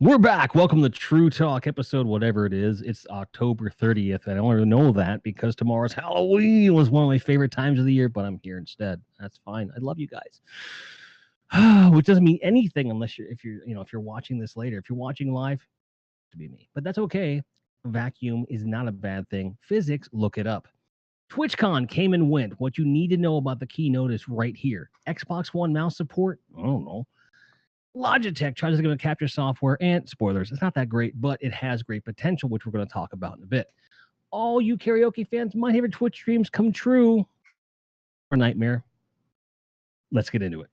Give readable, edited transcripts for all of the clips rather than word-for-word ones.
We're back. Welcome to True Talk episode, whatever it is. It's October 30th. I don't know that because tomorrow's Halloween was one of my favorite times of the year, but I'm here instead. That's fine. I love you guys. Which doesn't mean anything unless if you're watching this later. If you're watching live, to be me. But that's okay. Vacuum is not a bad thing. Physics, look it up. TwitchCon came and went. What you need to know about the keynote is right here. Xbox One mouse support? I don't know. Logitech tries to capture software, and spoilers, it's not that great, but it has great potential, which we're going to talk about in a bit. All you karaoke fans, my favorite Twitch streams come true. Or nightmare. Let's get into it.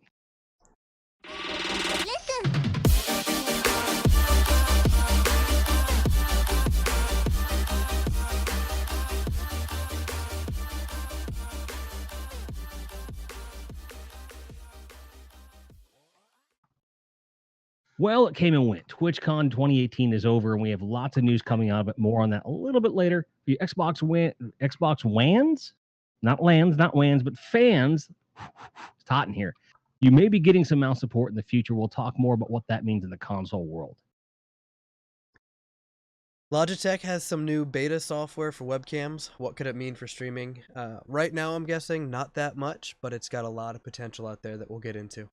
Well, it came and went. TwitchCon 2018 is over, and we have lots of news coming out of it. More on that a little bit later. The Xbox WANs, not LANs, not WANs, but fans. It's hot in here. You may be getting some mouse support in the future. We'll talk more about what that means in the console world. Logitech has some new beta software for webcams. What could it mean for streaming? Right now, I'm guessing not that much, but it's got a lot of potential out there that we'll get into.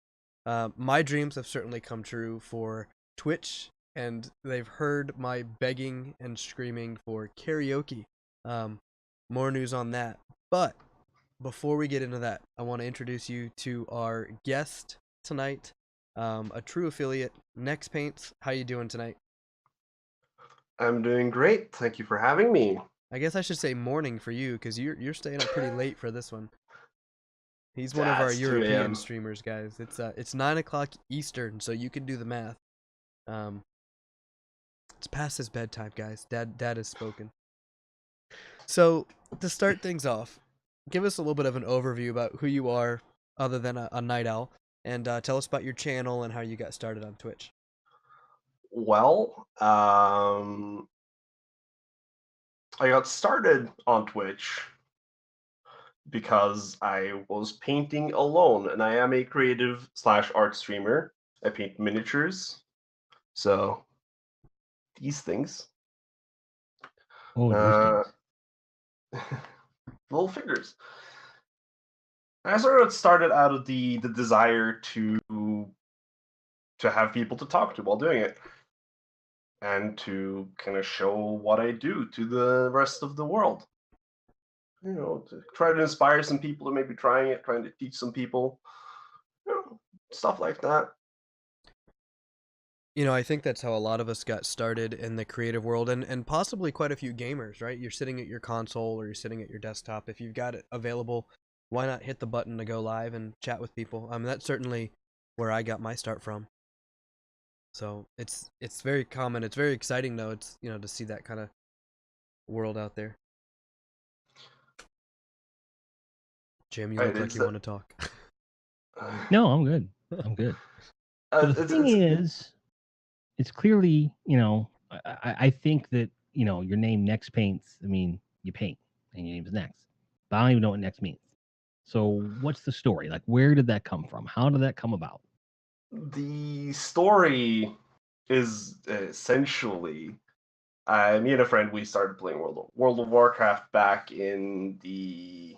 My dreams have certainly come true for Twitch, and they've heard my begging and screaming for karaoke. More news on that. But before we get into that, I want to introduce you to our guest tonight, a true affiliate, NexPaints. How you doing tonight? I'm doing great. Thank you for having me. I guess I should say morning for you, because you're staying up pretty late for this one. He's one of our It's 2 European a.m. streamers, guys. It's 9 o'clock Eastern, so you can do the math. It's past his bedtime, guys. Dad has spoken. So to start things off, give us a little bit of an overview about who you are, other than a night owl, and tell us about your channel and how you got started on Twitch. Well, I got started on Twitch because I was painting alone, and I am a creative / art streamer. I paint miniatures, so these things. Oh, those things. Little figures. I sort of started out of the desire to have people to talk to while doing it, and to kind of show what I do to the rest of the world. You know, to try to inspire some people to maybe trying it, trying to teach some people, you know, stuff like that. You know, I think that's how a lot of us got started in the creative world, and possibly quite a few gamers, right? You're sitting at your console or you're sitting at your desktop. If you've got it available, why not hit the button to go live and chat with people? I mean, that's certainly where I got my start from. So it's very common. It's very exciting, though. It's, you know, to see that kind of world out there. Jim, you look like you want to talk. No, I'm good. I'm good. But the thing is, it's clearly, you know, I think that, you know, your name NexPaints, I mean, you paint, and your name's Nex. But I don't even know what Nex means. So what's the story? Like, where did that come from? How did that come about? The story is essentially, me and a friend, we started playing World of Warcraft back in the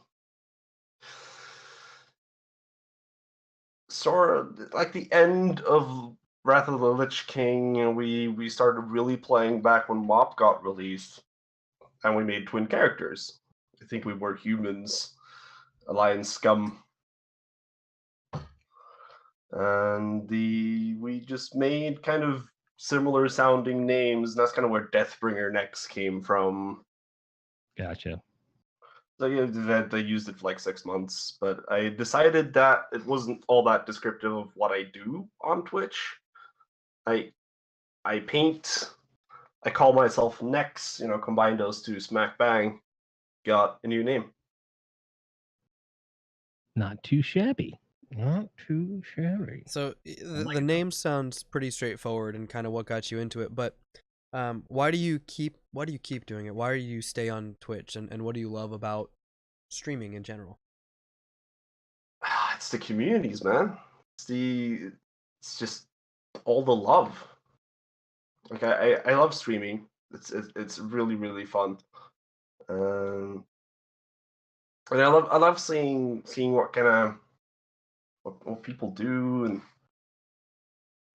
sort of like the end of Wrath of the Lich King. And we started really playing back when WoP got released, and we made twin characters. I think we were humans, Alliance Scum. And we just made kind of similar sounding names, and that's kind of where Deathbringer Nex came from. Gotcha. So yeah, they used it for like 6 months, but I decided that it wasn't all that descriptive of what I do on Twitch. I paint, I call myself Nex, you know, combine those two, smack bang, got a new name. Not too shabby. Not too shabby. So the name sounds pretty straightforward and kind of what got you into it, but why do you keep doing it? Why do you stay on Twitch, and what do you love about streaming in general? It's the communities, man. It's just all the love. Like I love streaming. It's really really fun. Um, and I love seeing what kind of what people do, and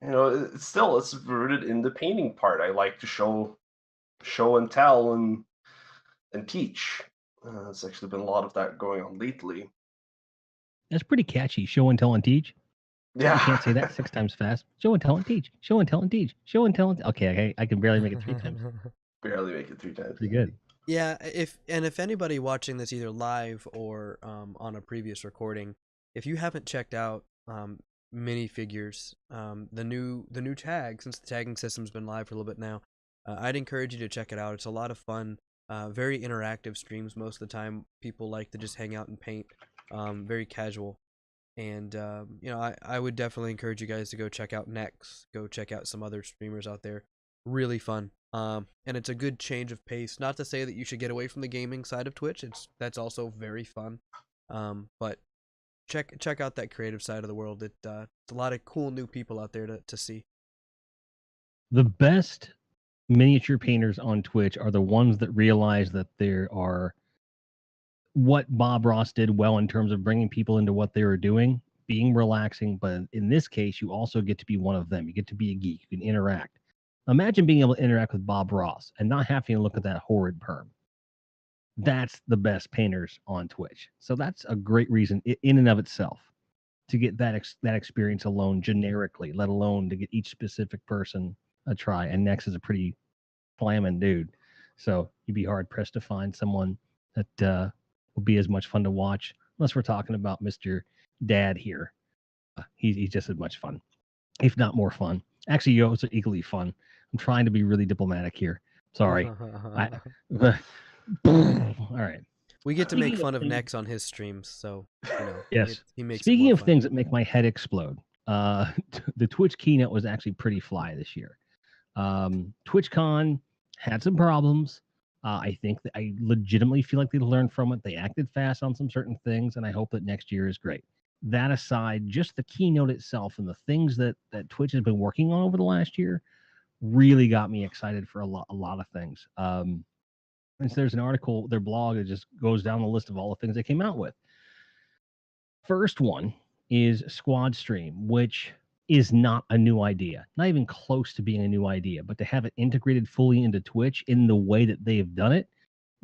it's rooted in the painting part. I like to show and tell and teach. It's actually been a lot of that going on lately. That's pretty catchy. Show and tell and teach. Yeah. You can't say that 6 times fast. Show and tell and teach. Show and tell and teach. Show and tell and okay, I can barely make it 3 times. Barely make it 3 times. Pretty good. Yeah, if anybody watching this either live or on a previous recording, if you haven't checked out minifigures, the new tag, since the tagging system's been live for a little bit now, I'd encourage you to check it out. It's a lot of fun, very interactive streams. Most of the time, people like to just hang out and paint, very casual. And I would definitely encourage you guys to go check out Nex, go check out some other streamers out there. Really fun. And it's a good change of pace. Not to say that you should get away from the gaming side of Twitch. That's also very fun. But check out that creative side of the world. It's a lot of cool new people out there to see. The best miniature painters on Twitch are the ones that realize that there are what Bob Ross did well in terms of bringing people into what they were doing, being relaxing. But in this case, you also get to be one of them. You get to be a geek. You can interact. Imagine being able to interact with Bob Ross and not having to look at that horrid perm. That's the best painters on Twitch. So that's a great reason in and of itself to get that experience alone generically, let alone to get each specific person a try. And Nex is a pretty flamming dude. So you'd be hard pressed to find someone that will be as much fun to watch, unless we're talking about Mr. Dad here. He's just as much fun, if not more fun. Actually, you also equally fun. I'm trying to be really diplomatic here. Sorry. All right. We get to make Speaking fun of of things- Nex on his streams, so Yes. he makes it Speaking more of fun. things that make my head explode, the Twitch keynote was actually pretty fly this year. TwitchCon had some problems. I think that I legitimately feel like they learned from it. They acted fast on some certain things, and I hope that next year is great. That aside, just the keynote itself and the things that Twitch has been working on over the last year really got me excited for a lot of things. And so there's an article, their blog, that just goes down the list of all the things they came out with. First one is Squad Stream, which is not a new idea, not even close to being a new idea, but to have it integrated fully into Twitch in the way that they have done it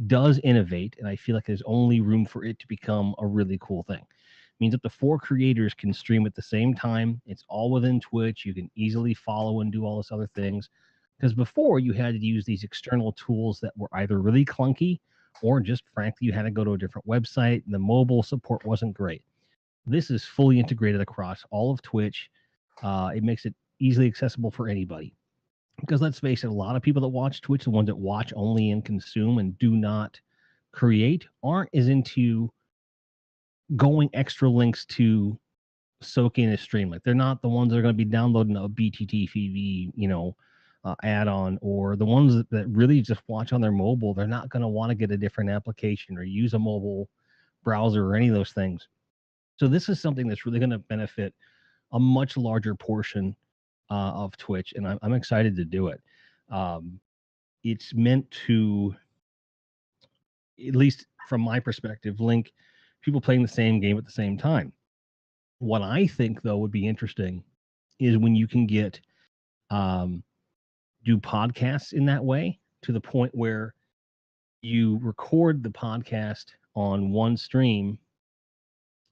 does innovate, and I feel like there's only room for it to become a really cool thing. It means up to 4 creators can stream at the same time. It's all within Twitch. You can easily follow and do all this other things. Because before, you had to use these external tools that were either really clunky or just frankly, you had to go to a different website. The mobile support wasn't great. This is fully integrated across all of Twitch. It makes it easily accessible for anybody. Because let's face it, a lot of people that watch Twitch, the ones that watch only and consume and do not create, aren't as into going extra links to soak in a stream. Like they're not the ones that are going to be downloading a BTTV, add-on, or the ones that really just watch on their mobile. They're not going to want to get a different application or use a mobile browser or any of those things. So this is something that's really going to benefit a much larger portion of Twitch, and I'm excited to do it. It's meant to, at least from my perspective, link people playing the same game at the same time. What I think, though, would be interesting is when you can get do podcasts in that way, to the point where you record the podcast on one stream.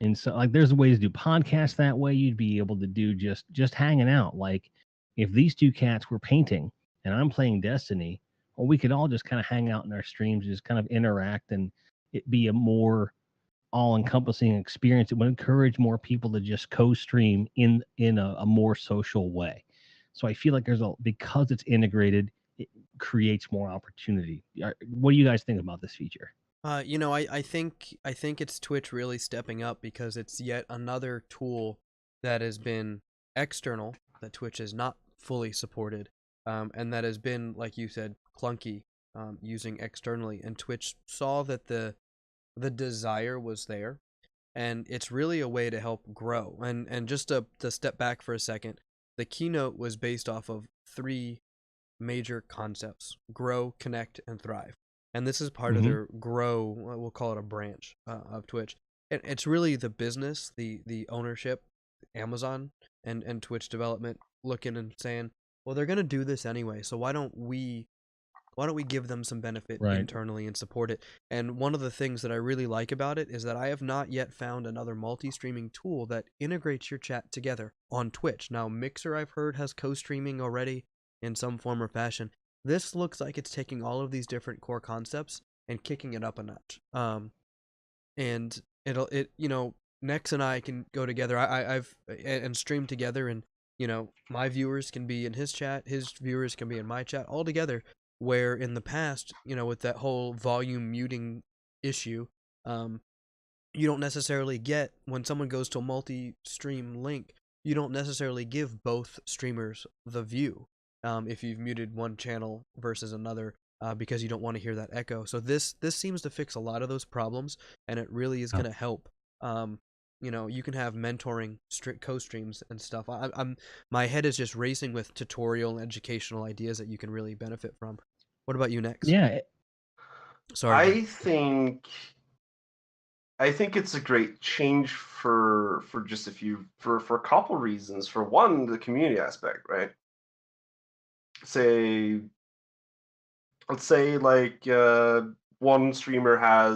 And so, like, there's ways to do podcasts that way. You'd be able to do just hanging out. Like, if these two cats were painting and I'm playing Destiny, well, we could all just kind of hang out in our streams, just kind of interact, and it be a more all-encompassing experience. It would encourage more people to just co-stream in a more social way. So I feel like because it's integrated, it creates more opportunity. What do you guys think about this feature? I think it's Twitch really stepping up, because it's yet another tool that has been external, that Twitch has not fully supported, and that has been, like you said, clunky, using externally. And Twitch saw that the desire was there, and it's really a way to help grow. And just to step back for a second, the keynote was based off of 3 major concepts: grow, connect, and thrive. And this is part of Mhm. their grow, we'll call it a branch of Twitch. It's really the business, the ownership, Amazon and Twitch development looking and saying, well, they're gonna do this anyway, so why don't we give them some benefit Right. internally and support it? And one of the things that I really like about it is that I have not yet found another multi-streaming tool that integrates your chat together on Twitch. Now, Mixer, I've heard, has co-streaming already in some form or fashion. This looks like it's taking all of these different core concepts and kicking it up a notch. And Nex and I can go together. I've and stream together, and my viewers can be in his chat, his viewers can be in my chat, all together. Where in the past, with that whole volume muting issue, you don't necessarily get, when someone goes to a multi-stream link, you don't necessarily give both streamers the view if you've muted one channel versus another, because you don't want to hear that echo. So this seems to fix a lot of those problems, and it really is Oh. going to help. You can have mentoring co-streams and stuff. My head is just racing with tutorial and educational ideas that you can really benefit from. What about you, Nex? Yeah. Sorry. I think it's a great change for just for a couple reasons. For one, the community aspect, right? Let's say like one streamer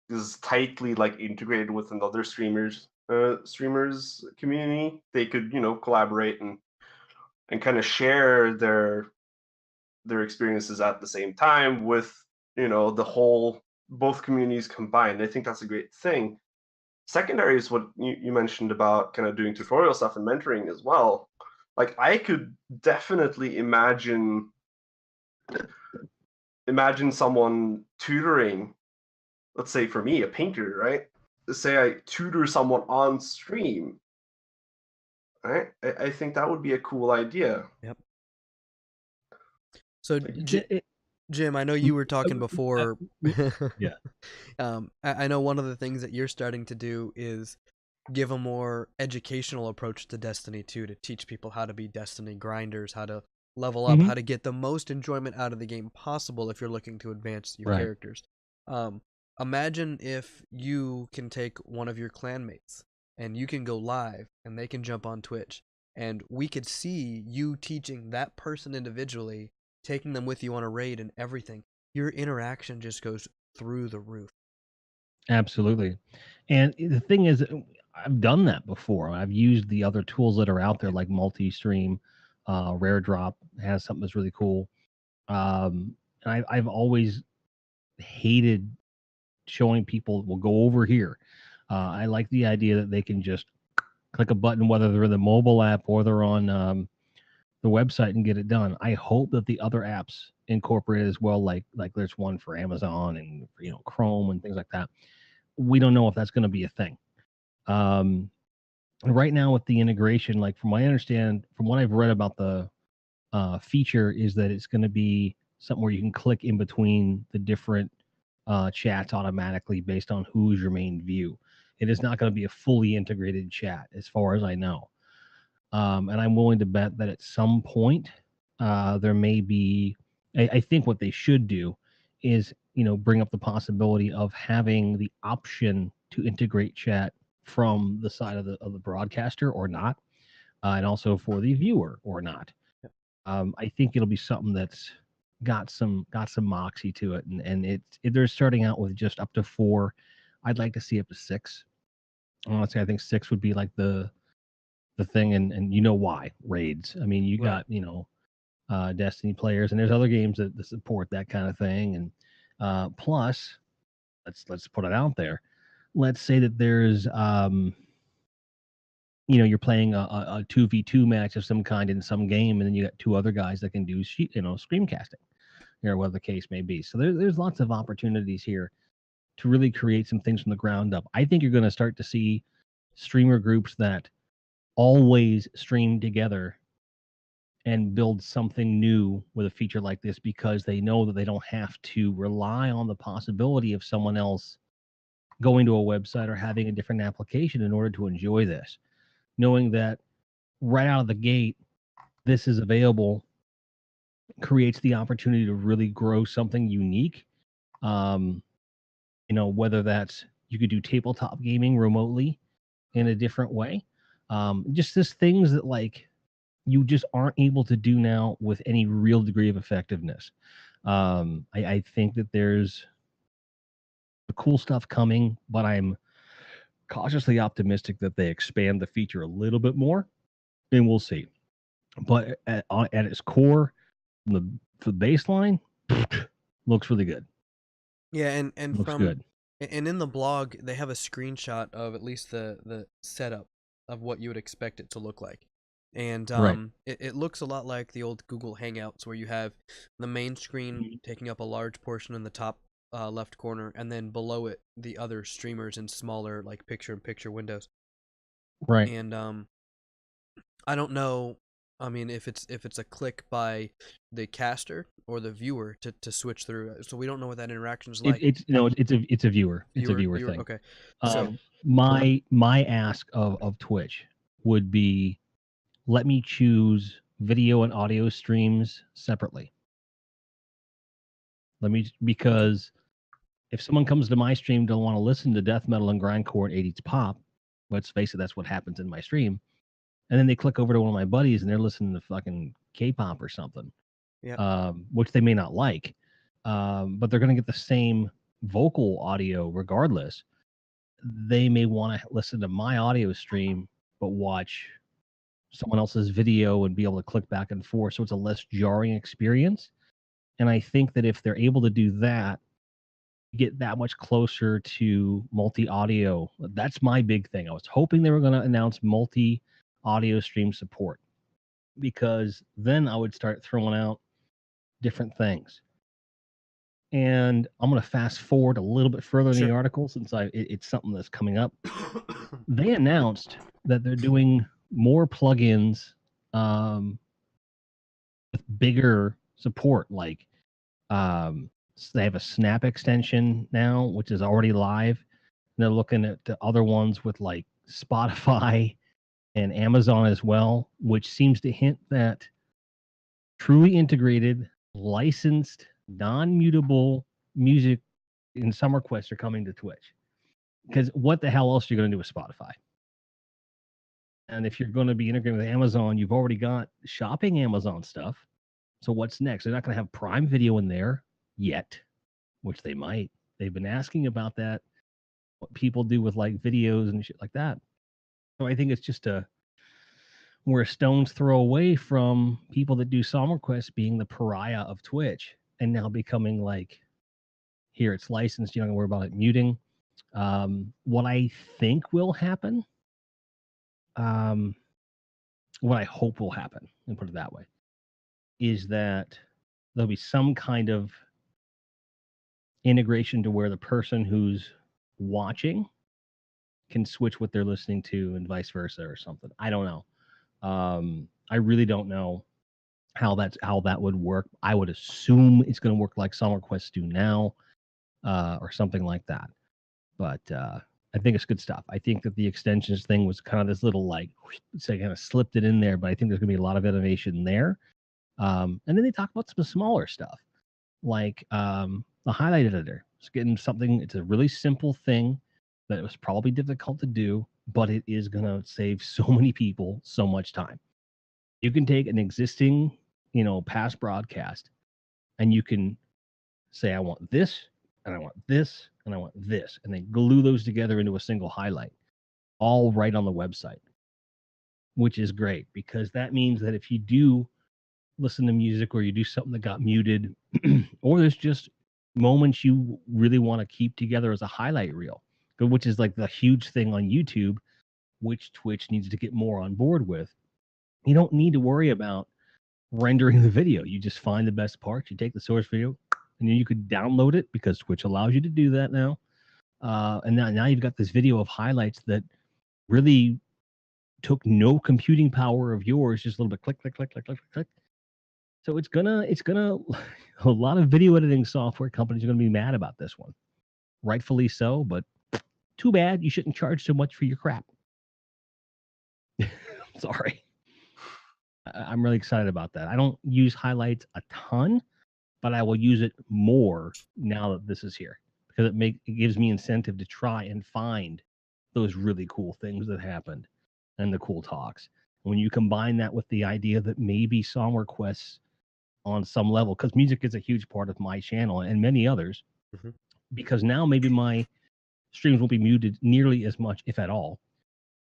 is tightly like integrated with another streamer's community. They could collaborate and kind of share their experiences at the same time with both communities combined. I think that's a great thing. Secondary is what you mentioned about kind of doing tutorial stuff and mentoring as well. Like I could definitely imagine someone tutoring, let's say for me, a painter, right? Say I tutor someone on stream, right? I think that would be a cool idea. Yep. So Jim, I know you were talking before. Yeah. I know one of the things that you're starting to do is give a more educational approach to Destiny 2 to teach people how to be Destiny grinders, how to level up, how to get the most enjoyment out of the game possible if you're looking to advance your Right. characters. Imagine if you can take one of your clanmates and you can go live and they can jump on Twitch, and we could see you teaching that person individually, taking them with you on a raid and everything. Your interaction just goes through the roof. Absolutely. And the thing is, I've done that before. I've used the other tools that are out there, like multi-stream. Rare Drop has something that's really cool. And I've always hated showing people, well, go over here. I like the idea that they can just click a button, whether they're in the mobile app or they're on the website, and get it done. I hope that the other apps incorporate it as well, like there's one for Amazon and Chrome and things like that. We don't know if that's going to be a thing. Right now with the integration, like from what I understand, from what I've read about the feature, is that it's going to be something where you can click in between the different chats automatically based on who's your main view. It is not going to be a fully integrated chat, as far as I know. And I'm willing to bet that at some point there may be. I think what they should do is bring up the possibility of having the option to integrate chat from the side of the broadcaster or not, and also for the viewer or not. I think it'll be something that's got some moxie to it, and they're starting out with just up to 4. I'd like to see up to 6. Honestly, I think 6 would be like the thing, and why raids. I mean, you got Destiny players, and there's other games that support that kind of thing, and plus, let's put it out there. Let's say that there's you're playing a 2v2 match of some kind in some game, and then you got 2 other guys that can do screencasting, whatever the case may be. So there's lots of opportunities here to really create some things from the ground up. I think you're going to start to see streamer groups that always stream together and build something new with a feature like this, because they know that they don't have to rely on the possibility of someone else going to a website or having a different application in order to enjoy this, knowing that right out of the gate, this is available creates the opportunity to really grow something unique. Whether that's you could do tabletop gaming remotely in a different way. Just this things that like you just aren't able to do now with any real degree of effectiveness. I think that there's cool stuff coming, but I'm cautiously optimistic that they expand the feature a little bit more, and we'll see. But at its core, the baseline looks really good. Yeah, and Looks from good. and in the blog they have a screenshot of at least the setup of what you would expect it to look like. And Right. it looks a lot like the old Google Hangouts where you have the main screen Mhm. taking up a large portion in the top left corner, and then below it the other streamers in smaller like picture-in-picture windows. Right. And I don't know. I mean, if it's a click by the caster or the viewer to switch through, so we don't know what that interaction is like. It's a viewer. It's a viewer thing. Okay. So My ask of Twitch would be, let me choose video and audio streams separately. Because if someone comes to my stream don't want to listen to death metal and grindcore and 80s pop, let's face it, that's what happens in my stream. And then they click over to one of my buddies and they're listening to fucking K-pop or something, yeah, which they may not like, but they're going to get the same vocal audio regardless. They may want to listen to my audio stream, but watch someone else's video and be able to click back and forth. So it's a less jarring experience. And I think that if they're able to do that, get that much closer to multi-audio. That's my big thing. I was hoping they were going to announce multi-audio stream support, because then I would start throwing out different things. And I'm going to fast forward a little bit further in the article since it's something that's coming up. They announced that they're doing more plugins with bigger support. Like they have a Snap extension now, which is already live. And they're looking at the other ones with like Spotify and Amazon as well, which seems to hint that truly integrated, licensed, non-mutable music in some requests are coming to Twitch. Because what the hell else are you going to do with Spotify? And if you're going to be integrating with Amazon, you've already got shopping Amazon stuff. So what's next? They're not going to have Prime Video in there yet, which they might. They've been asking about that, what people do with like videos and shit like that. So I think it's just we're a stone's throw away from people that do song requests being the pariah of Twitch and now becoming like, here, it's licensed, you don't have to worry about it muting. What I think will happen, what I hope will happen, and put it that way, is that there'll be some kind of integration to where the person who's watching can switch what they're listening to and vice versa or something. I don't know. I really don't know how that would work. I would assume it's going to work like song requests do now, or something like that. But I think it's good stuff. I think that the extensions thing was kind of this little like, so I kind of slipped it in there, but I think there's going to be a lot of innovation there. And then they talk about some smaller stuff, like the highlight editor. It's getting something. It's a really simple thing that it was probably difficult to do, but it is going to save so many people so much time. You can take an existing, past broadcast, and you can say, I want this, and I want this, and I want this, and then glue those together into a single highlight, all right on the website, which is great, because that means that if you do listen to music or you do something that got muted, or there's just moments you really want to keep together as a highlight reel, which is like the huge thing on YouTube, which Twitch needs to get more on board with. You don't need to worry about rendering the video. You just find the best parts, you take the source video, and then you could download it, because Twitch allows you to do that now. And now you've got this video of highlights that really took no computing power of yours, just a little bit click, click, click, click, click, click. So it's gonna a lot of video editing software companies are gonna be mad about this one. Rightfully so, but too bad. You shouldn't charge so much for your crap. Sorry. I'm really excited about that. I don't use highlights a ton, but I will use it more now that this is here, because it gives me incentive to try and find those really cool things that happened and the cool talks. When you combine that with the idea that maybe song requests on some level, because music is a huge part of my channel and many others, Mhm. because now maybe my streams won't be muted nearly as much, if at all,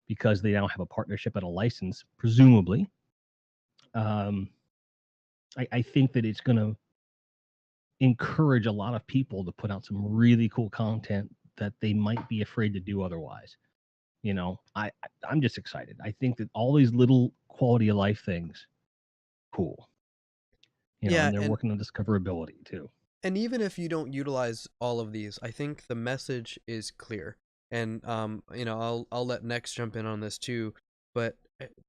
because they now have a partnership and a license, presumably. I think that it's going to encourage a lot of people to put out some really cool content that they might be afraid to do otherwise. You know, I'm just excited. I think that all these little quality of life things, cool. You know, Yeah, and they're working on discoverability too. and even if you don't utilize all of these, I think the message is clear. And you know, I'll let Nex jump in on this too, but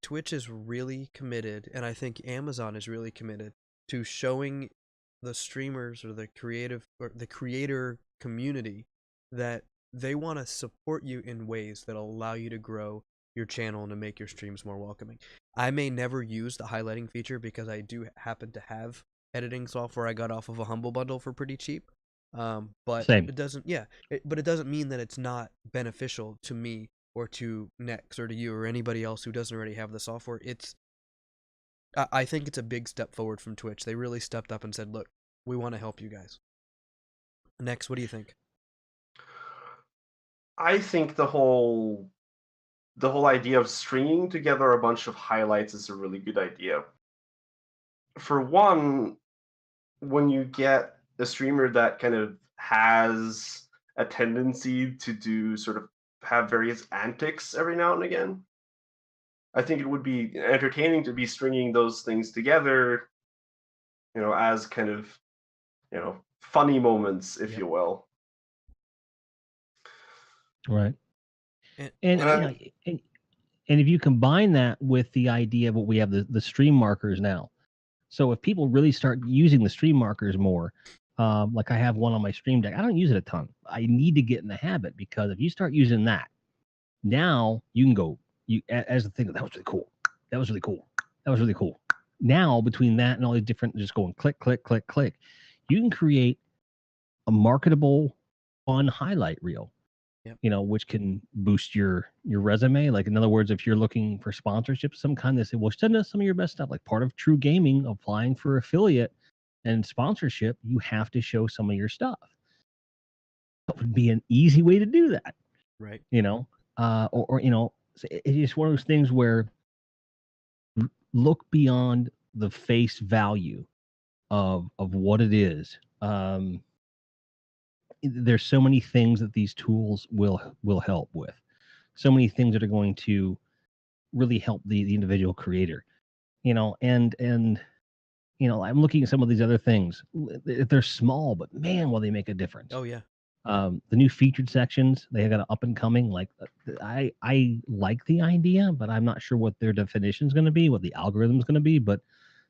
Twitch is really committed, and I think Amazon is really committed to showing the streamers or the creator community that they want to support you in ways that allow you to grow your channel and to make your streams more welcoming. I may never use the highlighting feature because I do happen to have editing software I got off of a Humble Bundle for pretty cheap. But Same. it doesn't, yeah, but it doesn't mean that it's not beneficial to me or to Nex or to you or anybody else who doesn't already have the software. I think it's a big step forward from Twitch. They really stepped up and said, look, we want to help you guys. Nex, what do you think? I think the whole idea of stringing together a bunch of highlights is a really good idea. For one, when you get a streamer that kind of has a tendency to do sort of have various antics every now and again, I think it would be entertaining to be stringing those things together, as kind of, funny moments, if you will. Right. And And if you combine that with the idea of what we have, the stream markers now. So if people really start using the stream markers more, like I have one on my stream deck, I don't use it a ton. I need to get in the habit, because if you start using that, now you can go, as the thing, that was really cool. That was really cool. That was really cool. Now between that and all these different, just going click, click, click, click, you can create a marketable, fun highlight reel. Yep. Which can boost your resume. Like, in other words, if you're looking for sponsorship, some kind, they say, well, send us some of your best stuff. Like, part of TRUgaming, applying for affiliate and sponsorship, you have to show some of your stuff. That would be an easy way to do that. right. It's just one of those things where look beyond the face value of what it is. There's so many things that these tools will help with. So many things that are going to really help the individual creator. And I'm looking at some of these other things. They're small, but man, will they make a difference. Oh, yeah. The new featured sections, they got an up and coming. Like, I like the idea, but I'm not sure what their definition is going to be, what the algorithm is going to be. But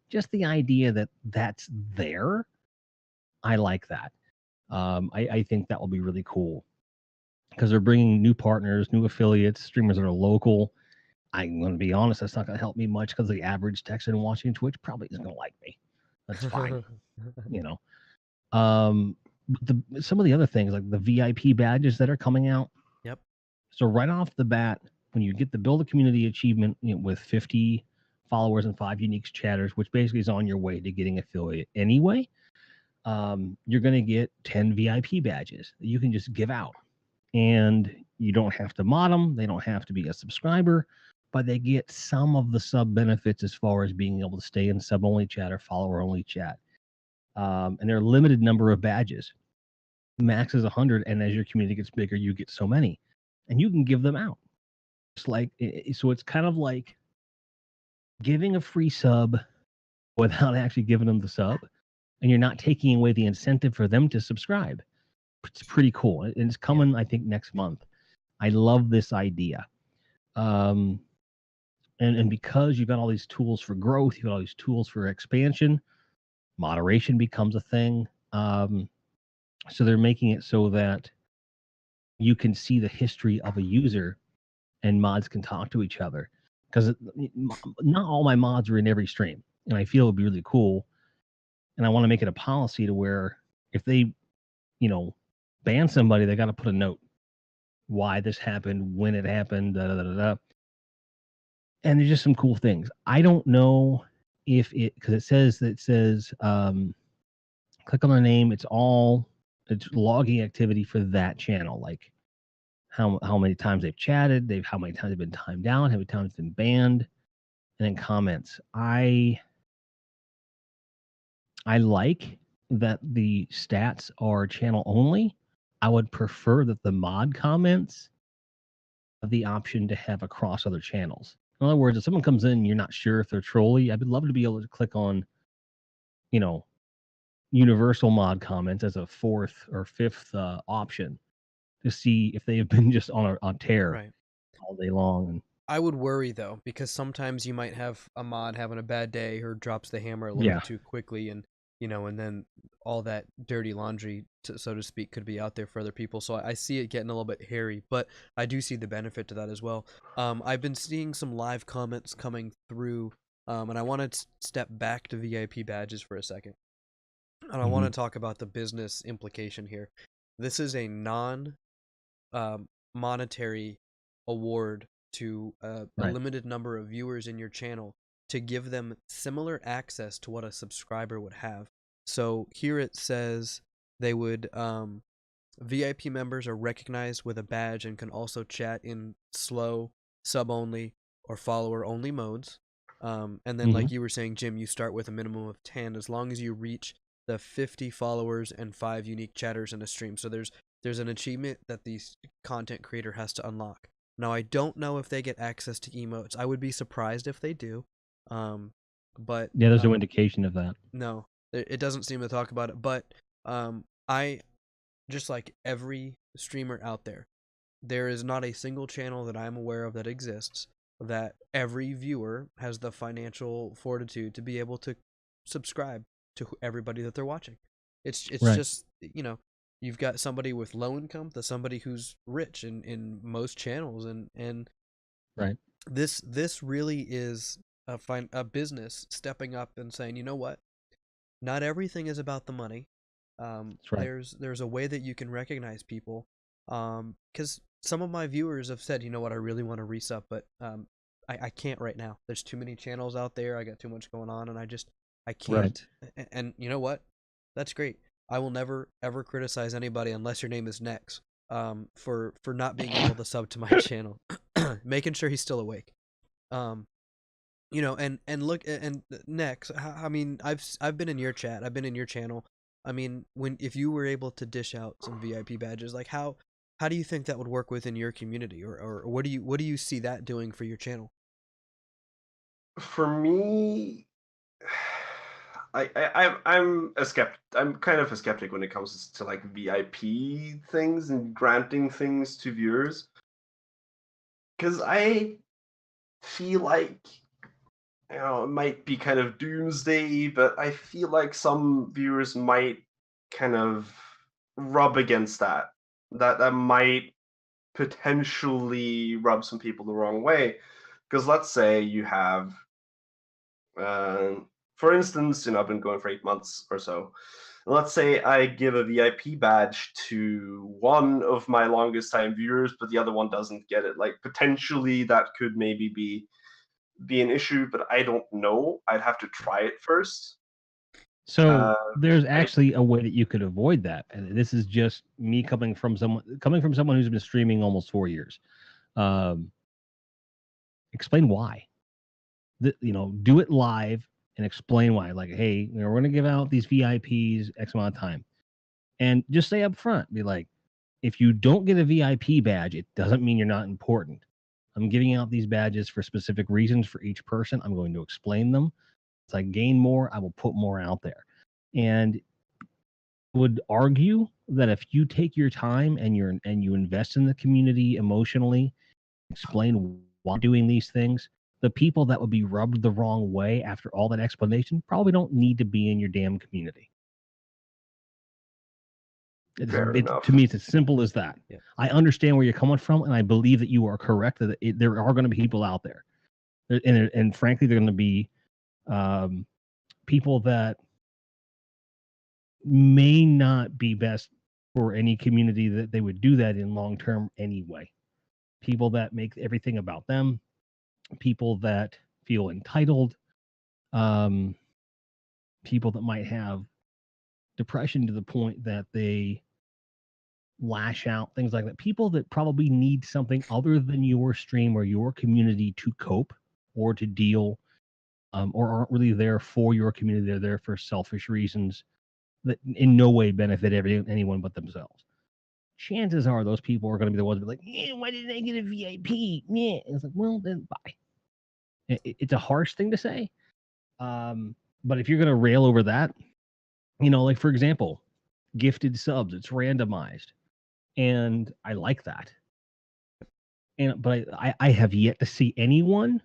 just the idea that that's there, I like that. I think that will be really cool, because they're bringing new partners, new affiliates, streamers that are local. I'm going to be honest, that's not going to help me much, because the average Texan watching Twitch probably isn't going to like me. That's fine. Some of the other things, like the VIP badges that are coming out. Yep. So right off the bat, when you get the Build a Community achievement, with 50 followers and 5 unique chatters, which basically is on your way to getting affiliate anyway, you're going to get 10 VIP badges that you can just give out. And you don't have to mod them. They don't have to be a subscriber, but they get some of the sub benefits as far as being able to stay in sub-only chat or follower-only chat. And there are a limited number of badges. Max is 100, and as your community gets bigger, you get so many. And you can give them out. So it's kind of like giving a free sub without actually giving them the sub, and you're not taking away the incentive for them to subscribe. It's pretty cool. And it's coming, I think, next month. I love this idea. And because you've got all these tools for growth, you've got all these tools for expansion, moderation becomes a thing. So they're making it so that you can see the history of a user, and mods can talk to each other. because not all my mods are in every stream, and I feel it would be really cool. And I want to make it a policy to where if they, ban somebody, they got to put a note why this happened, when it happened, da da da da. And there's just some cool things. I don't know if because it says click on the name. It's logging activity for that channel, like how many times they've chatted, how many times they've been timed down, how many times they've been banned, and then comments. I like that the stats are channel only. I would prefer that the mod comments have the option to have across other channels. In other words, if someone comes in and you're not sure if they're trolly, I would love to be able to click on, universal mod comments as a fourth or fifth option to see if they've been just on tear Right. all day long. And I would worry though, because sometimes you might have a mod having a bad day or drops the hammer a little too quickly, and and then all that dirty laundry, so to speak, could be out there for other people. So I see it getting a little bit hairy, but I do see the benefit to that as well. I've been seeing some live comments coming through, and I want to step back to VIP badges for a second, and I want to talk about the business implication here. This is a non-monetary award to a limited number of viewers in your channel to give them similar access to what a subscriber would have. So here it says they would VIP members are recognized with a badge and can also chat in slow, sub only, or follower only modes. And then like you were saying, Jim, you start with a minimum of 10 as long as you reach the 50 followers and 5 unique chatters in a stream. So there's an achievement that the content creator has to unlock. Now, I don't know if they get access to emotes. I would be surprised if they do. But yeah, there's no indication of that. No, it doesn't seem to talk about it. But I, just like every streamer out there, there is not a single channel that I'm aware of that exists that every viewer has the financial fortitude to be able to subscribe to everybody that they're watching. It's just, you've got somebody with low income to somebody who's rich in most channels, and this really is a business stepping up and saying, you know what, not everything is about the money. There's a way that you can recognize people, because some of my viewers have said, you know what, I really want to resub, but I can't right now. There's too many channels out there. I got too much going on, and I can't. And you know what? That's great. I will never ever criticize anybody unless your name is Nex, for not being able to sub to my channel, making sure he's still awake. And look, and Nex, I mean, I've been in your chat, I've been in your channel. I mean, if you were able to dish out some VIP badges, like how do you think that would work within your community, or what do you see that doing for your channel? For me, I'm a skeptic. I'm kind of a skeptic when it comes to like VIP things and granting things to viewers, because I feel like, it might be kind of doomsday, but I feel like some viewers might kind of rub against that. That might potentially rub some people the wrong way. Because let's say you have, for instance, I've been going for 8 months or so. Let's say I give a VIP badge to one of my longest time viewers, but the other one doesn't get it. Like, potentially that could maybe be an issue, but I don't know. I'd have to try it first. So there's actually a way that you could avoid that, and this is just me coming from someone who's been streaming almost 4 years. Explain why. Do it live and explain why. Like, hey, we're going to give out these VIPs X amount of time, and just say up front, be like, if you don't get a VIP badge, it doesn't mean you're not important. I'm giving out these badges for specific reasons for each person. I'm going to explain them. As I gain more, I will put more out there. And would argue that if you take your time and you invest in the community emotionally, explain why doing these things, the people that would be rubbed the wrong way after all that explanation probably don't need to be in your damn community. To me, it's as simple as that. Yeah. I understand where you're coming from, and I believe that you are correct, that there are going to be people out there And frankly, they're going to be people that may not be best for any community that they would do that in long term anyway. People that make everything about them, people that feel entitled, people that might have depression to the point that they lash out, things like that. People that probably need something other than your stream or your community to cope or to deal, or aren't really there for your community. They're there for selfish reasons that in no way benefit anyone but themselves. Chances are those people are going to be the ones that be like, yeah, why didn't I get a VIP? Yeah. And it's like, well, then bye. It's a harsh thing to say. But if you're going to rail over that, like for example, gifted subs, it's randomized. And I like that. But I have yet to see anyone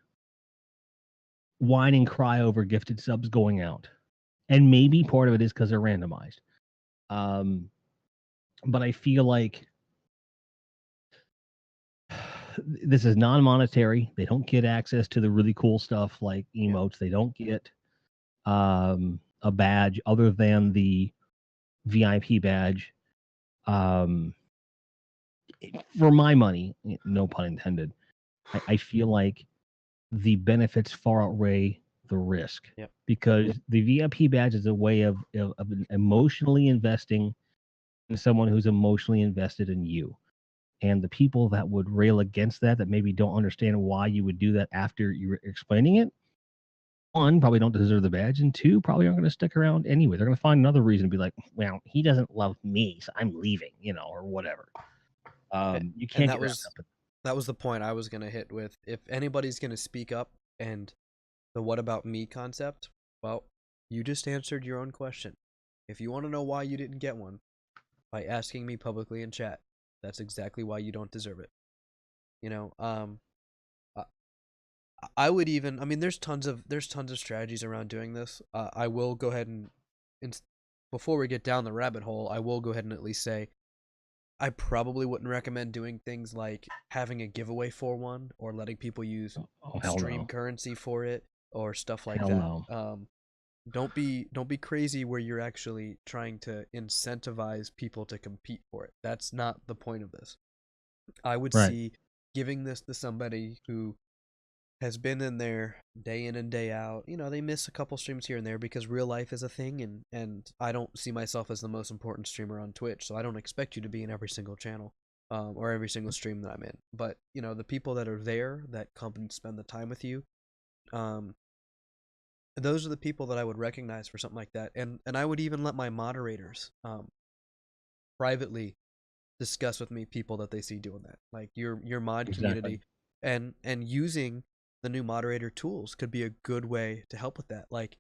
whine and cry over gifted subs going out. And maybe part of it is because they're randomized. But I feel like this is non-monetary. They don't get access to the really cool stuff like emotes. They don't get a badge other than the VIP badge. For my money, no pun intended, I feel like the benefits far outweigh the risk. Yep. Because the VIP badge is a way of emotionally investing in someone who's emotionally invested in you. And the people that would rail against that maybe don't understand why you would do that after you're explaining it, one, probably don't deserve the badge, and two, probably aren't going to stick around anyway. They're going to find another reason to be like, well, he doesn't love me, so I'm leaving, or whatever. You can't get that was the point I was going to hit with. If anybody's going to speak up and the what about me concept, well, you just answered your own question. If you want to know why you didn't get one, by asking me publicly in chat, that's exactly why you don't deserve it. I would even, there's tons of strategies around doing this. I will go ahead and before we get down the rabbit hole, I will go ahead and at least say I probably wouldn't recommend doing things like having a giveaway for one, or letting people use stream currency for it, or stuff like that. No. Don't be crazy where you're actually trying to incentivize people to compete for it. That's not the point of this. I would see giving this to somebody who has been in there day in and day out. They miss a couple streams here and there because real life is a thing, and I don't see myself as the most important streamer on Twitch, so I don't expect you to be in every single channel or every single stream that I'm in. But, the people that are there that come and spend the time with you, those are the people that I would recognize for something like that. And I would even let my moderators privately discuss with me people that they see doing that. Like your mod community, and using the new moderator tools could be a good way to help with that. Like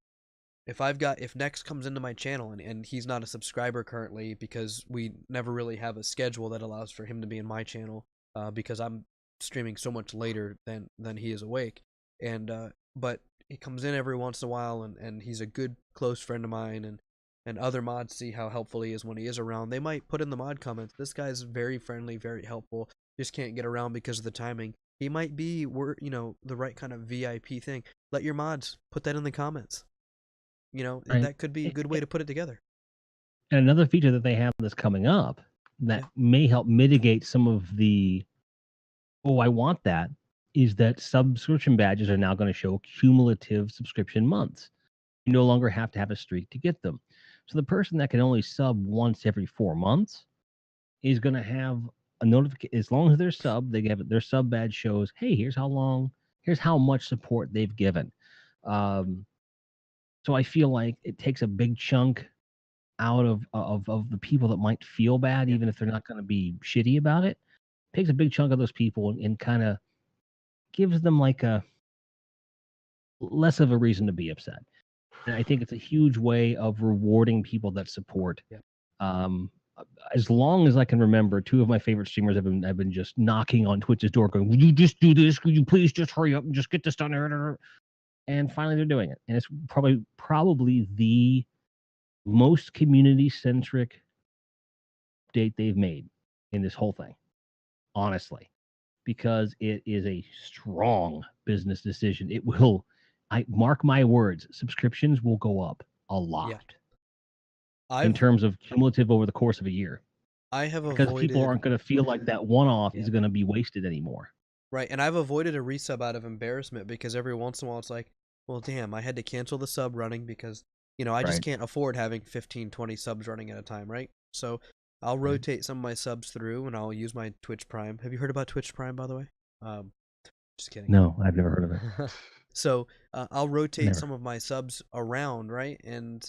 if Nex comes into my channel and he's not a subscriber currently because we never really have a schedule that allows for him to be in my channel because I'm streaming so much later than he is awake, and but he comes in every once in a while, and he's a good close friend of mine, and other mods see how helpful he is when he is around. They might put in the mod comments, this guy's very friendly, very helpful, just can't get around because of the timing. He might be the right kind of VIP thing. Let your mods put that in the comments. That could be a good way to put it together. And another feature that they have that's coming up that may help mitigate some of the I want that, is that subscription badges are now going to show cumulative subscription months. You no longer have to have a streak to get them. So the person that can only sub once every 4 months is going to have a notification. As long as they're sub, they get their sub badge shows, hey, here's how much support they've given. So I feel like it takes a big chunk out of the people that might feel bad, even if they're not going to be shitty about it. Takes a big chunk of those people and kind of gives them like a less of a reason to be upset. And I think it's a huge way of rewarding people that support. As long as I can remember, two of my favorite streamers have been just knocking on Twitch's door going, will you just do this? Could you please just hurry up and just get this done? And finally they're doing it. And it's probably the most community-centric update they've made in this whole thing, honestly. because it is a strong business decision. It will, I mark my words, subscriptions will go up a lot in I've terms of cumulative over the course of a year. I have Because people avoided aren't going to feel like that one-off Yeah. is going to be wasted anymore. right, and I've avoided a resub out of embarrassment because every once in a while it's like, well, damn, I had to cancel the sub running because I just Right. can't afford having 15, 20 subs running at a time, right? So I'll Right. rotate some of my subs through, and I'll use my Twitch Prime. Have you heard about Twitch Prime, by the way? Just kidding. No, I've never heard of it. So I'll rotate Never. some of my subs around, right? And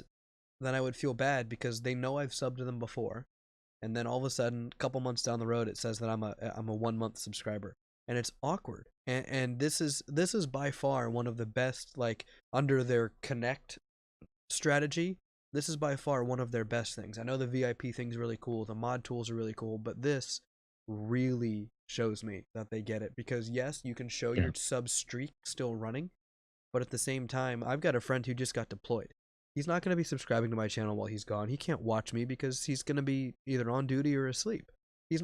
then I would feel bad because they know I've subbed to them before, and then all of a sudden, a couple months down the road, it says that I'm a 1 month subscriber, and it's awkward. And this is by far one of the best, like, under their Connect strategy. This is by far one of their best things. I know the VIP thing's really cool, the mod tools are really cool, but this really shows me that they get it, because yes, you can show your sub streak still running, but at the same time, I've got a friend who just got deployed. He's not going to be subscribing to my channel while he's gone. He can't watch me because he's going to be either on duty or asleep.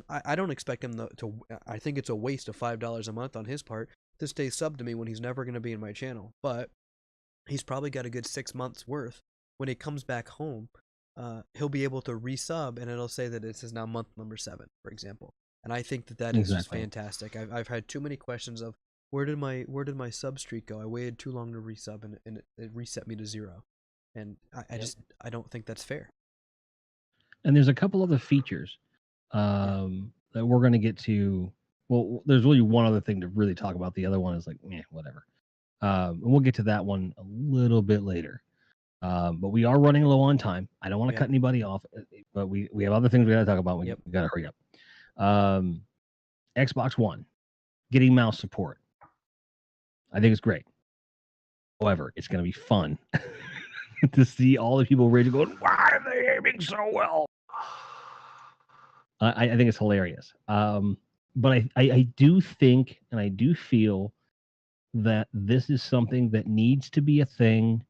I don't expect him to. I think it's a waste of $5 a month on his part to stay sub to me when he's never going to be in my channel. But he's probably got a good 6 months worth. When he comes back home, he'll be able to resub, and it'll say that this is now month number 7, for example. And I think that is just fantastic. I've had too many questions of where did my sub streak go? I waited too long to resub, and it reset me to 0. And I don't think that's fair. And there's a couple other features that we're going to get to. Well, there's really one other thing to really talk about. The other one is like, whatever. And we'll get to that one a little bit later. But we are running low on time. I don't want to cut anybody off, but we have other things we got to talk about. We got to hurry up. Xbox One getting mouse support. I think it's great. However, it's going to be fun to see all the people ready to go, why are they aiming so well? I think it's hilarious. But I do think, and I do feel that this is something that needs to be a thing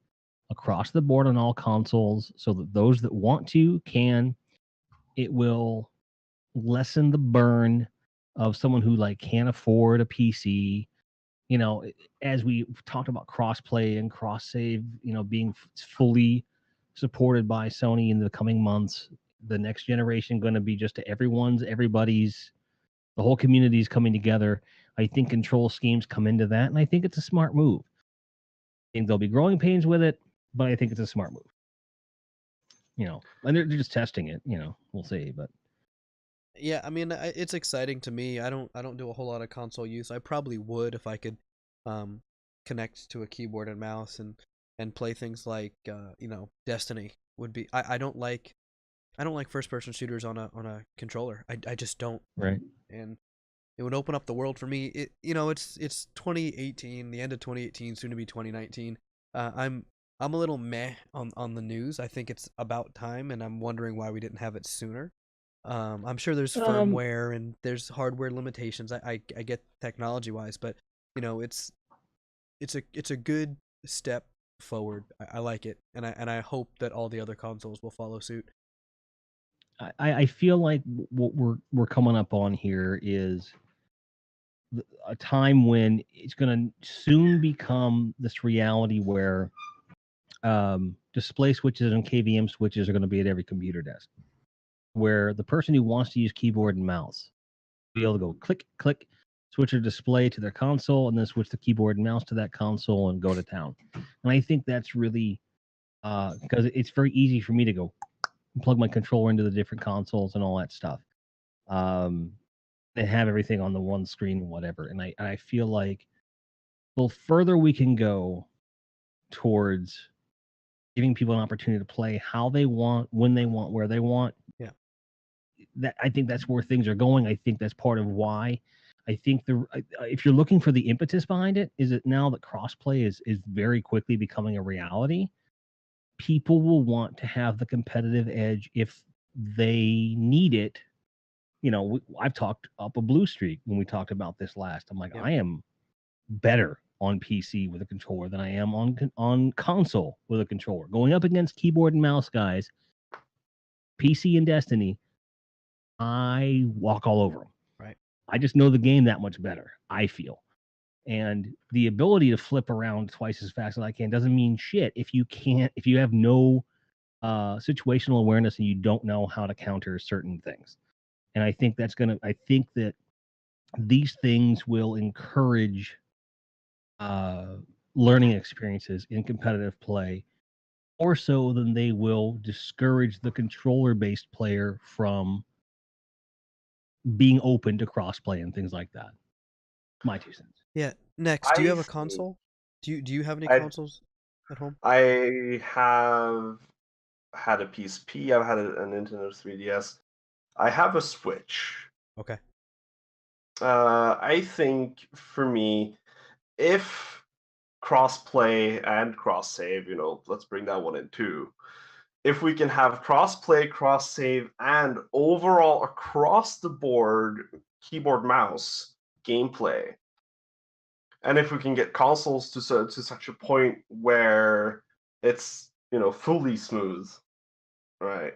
across the board on all consoles, so that those that want to can. It will lessen the burn of someone who like can't afford a PC. As we talked about crossplay and cross save, being fully supported by Sony in the coming months. The next generation going to be just everybody's, the whole community is coming together. I think control schemes come into that, and I think it's a smart move. I think there'll be growing pains with it, but I think it's a smart move. And they're just testing it. We'll see. But yeah, I mean, it's exciting to me. I don't do a whole lot of console use. I probably would if I could connect to a keyboard and mouse and play things like Destiny would be. I don't like first person shooters on a controller. I just don't. Right. And it would open up the world for me. It's 2018, the end of 2018, soon to be 2019. I'm a little meh on the news. I think it's about time, and I'm wondering why we didn't have it sooner. I'm sure there's firmware and there's hardware limitations. I get technology wise, but it's a good step forward. I like it, and I hope that all the other consoles will follow suit. I feel like what we're coming up on here is a time when it's going to soon become this reality where display switches and KVM switches are going to be at every computer desk, where the person who wants to use keyboard and mouse will be able to go click, click, switch their display to their console, and then switch the keyboard and mouse to that console and go to town. And I think that's really because it's very easy for me to go plug my controller into the different consoles and all that stuff. And have everything on the one screen and whatever. And I feel like the further we can go towards giving people an opportunity to play how they want, when they want, where they want. Yeah. That I think that's where things are going. I think that's part of why. I think if you're looking for the impetus behind it, is it now that crossplay is very quickly becoming a reality. People will want to have the competitive edge if they need it. I've talked up a blue streak when we talked about this last. I'm like, I am better on PC with a controller than I am on console with a controller. Going up against keyboard and mouse guys, PC and Destiny, I walk all over them. Right. I just know the game that much better, I feel. And the ability to flip around twice as fast as I can doesn't mean shit if you have no situational awareness and you don't know how to counter certain things. And I think that these things will encourage learning experiences in competitive play more so than they will discourage the controller-based player from being open to crossplay and things like that. My 2 cents. Yeah. Next, do you I have a think console? Do you have any I consoles at home? I have had a PSP. I've had a Nintendo 3DS. I have a Switch. Okay. I think for me, if cross-play and cross-save, let's bring that one in too. If we can have cross-play, cross-save, and overall across the board keyboard mouse gameplay, and if we can get consoles to such a point where it's fully smooth, right?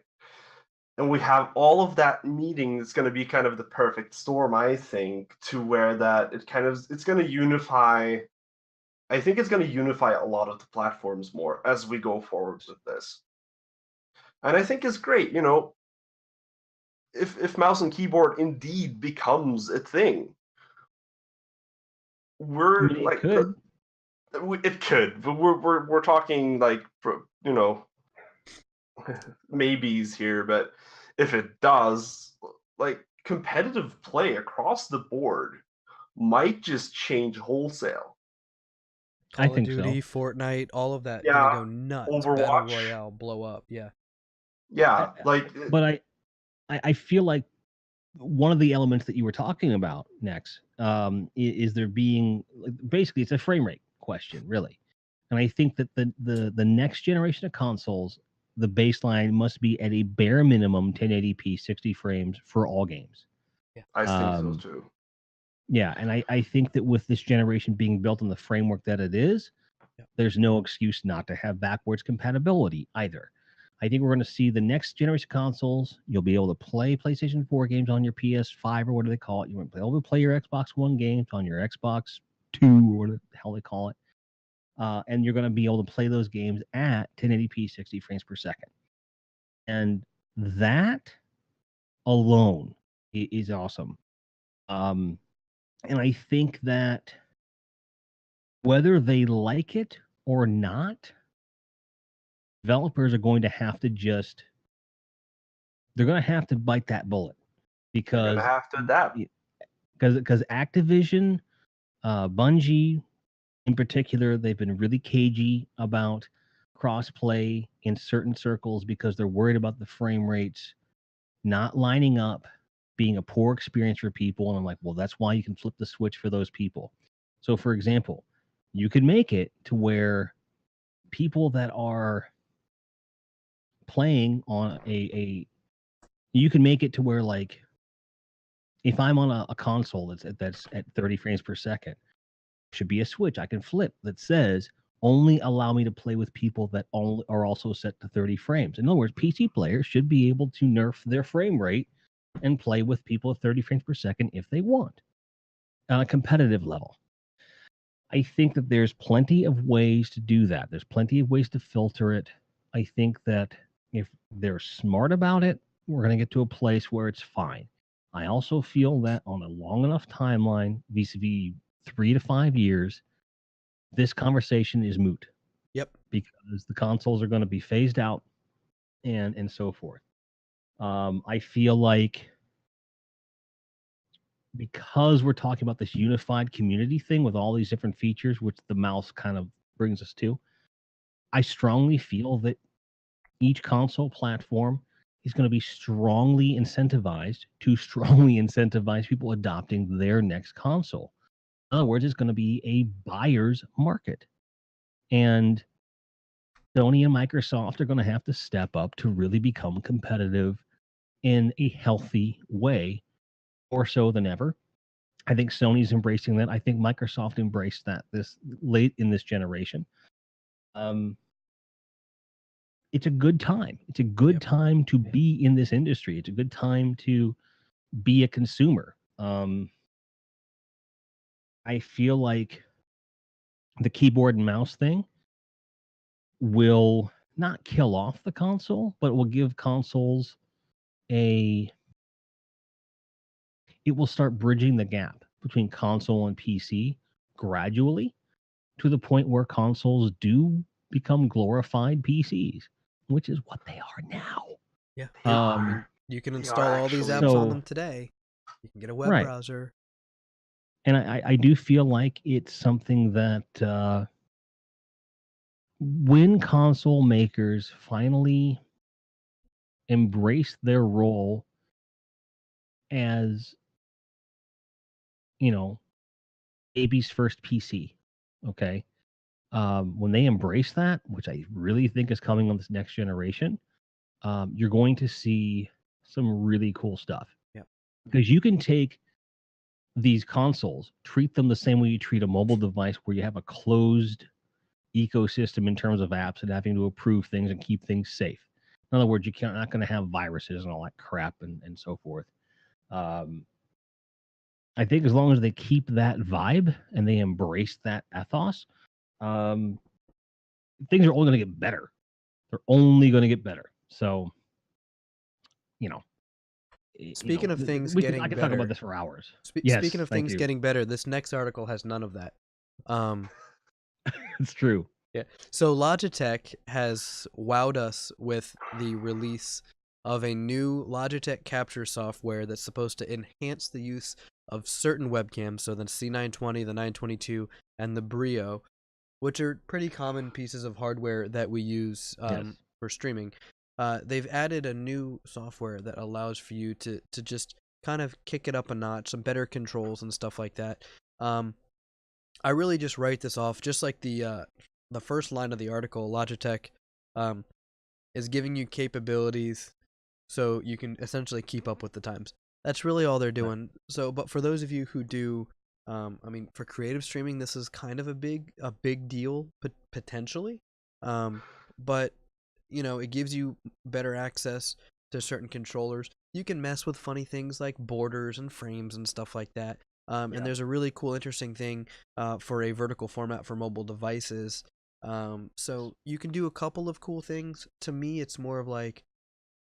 And we have all of that meeting, it's going to be kind of the perfect storm, I think, to where that it's going to unify. I think it's going to unify a lot of the platforms more as we go forward with this. And I think it's great, if mouse and keyboard indeed becomes a thing. We're It like could. it could, but we're talking like maybes here, but if it does, like competitive play across the board might just change wholesale. I Call of think so. Duty, Fortnite, all of that gonna Yeah, go nuts. Battle Overwatch. Royale, blow up. Yeah. Yeah, But I feel like one of the elements that you were talking about next is there being basically it's a frame rate question, really. And I think that the next generation of consoles, the baseline must be at a bare minimum 1080p 60 frames for all games. I think so too. Yeah, and I think that with this generation being built on the framework that it is, there's no excuse not to have backwards compatibility either. I think we're going to see the next generation consoles. You'll be able to play PlayStation 4 games on your PS5 or what do they call it? You'll be able to play your Xbox One games on your Xbox 2 or what the hell they call it. And you're going to be able to play those games at 1080p 60 frames per second. And that alone is awesome. And I think that whether they like it or not, developers are going to have to they're going to have to bite that bullet You're gonna because have to adapt. because Activision, Bungie in particular, they've been really cagey about crossplay in certain circles because they're worried about the frame rates not lining up, being a poor experience for people. And I'm like, well, that's why you can flip the switch for those people. So, for example, you could make it to where people that are playing on you can make it to where, like, if I'm on a console that's at 30 frames per second, should be a switch I can flip that says only allow me to play with people that are also set to 30 frames. In other words, PC players should be able to nerf their frame rate and play with people at 30 frames per second if they want on a competitive level. I think that there's plenty of ways to do that. There's plenty of ways to filter it. I think that if they're smart about it, we're going to get to a place where it's fine. I also feel that on a long enough timeline, vis-a-vis 3 to 5 years, this conversation is moot. Yep. Because the consoles are going to be phased out and so forth. I feel like because we're talking about this unified community thing with all these different features, which the mouse kind of brings us to, I strongly feel that each console platform is going to be strongly incentivized people adopting their next console. In other words, it's going to be a buyer's market. And Sony and Microsoft are going to have to step up to really become competitive in a healthy way, more so than ever. I think Sony's embracing that. I think Microsoft embraced that this late in this generation. It's a good time. It's a good time to be in this industry. It's a good time to be a consumer. I feel like the keyboard and mouse thing will not kill off the console, but it will give consoles it will start bridging the gap between console and PC gradually to the point where consoles do become glorified PCs, which is what they are now. Yeah. I mean, you can they install are all these actually- apps on So- them today. You can get a web Right. browser. And I do feel like it's something that when console makers finally embrace their role as, baby's first PC, okay? When they embrace that, which I really think is coming on this next generation, you're going to see some really cool stuff. Yep. Because you can take these consoles, treat them the same way you treat a mobile device where you have a closed ecosystem in terms of apps and having to approve things and keep things safe. In other words, you're not going to have viruses and all that crap and so forth. I think as long as they keep that vibe and they embrace that ethos, things are only going to get better. They're only going to get better. So, Speaking of things I getting can talk better, about this for hours. Yes, speaking of thank things you. getting better, this next article has none of that. It's true. Yeah. So Logitech has wowed us with the release of a new Logitech capture software that's supposed to enhance the use of certain webcams, so the C920, the 922, and the Brio, which are pretty common pieces of hardware that we use Yes. for streaming. They've added a new software that allows for you to just kind of kick it up a notch, some better controls and stuff like that. I really just write this off, just like the first line of the article. Logitech is giving you capabilities so you can essentially keep up with the times. That's really all they're doing. Right. So, but for those of you who do, for creative streaming, this is kind of a big deal potentially. But it gives you better access to certain controllers. You can mess with funny things like borders and frames and stuff like that. And there's a really cool, interesting thing for a vertical format for mobile devices. So you can do a couple of cool things. To me, it's more of like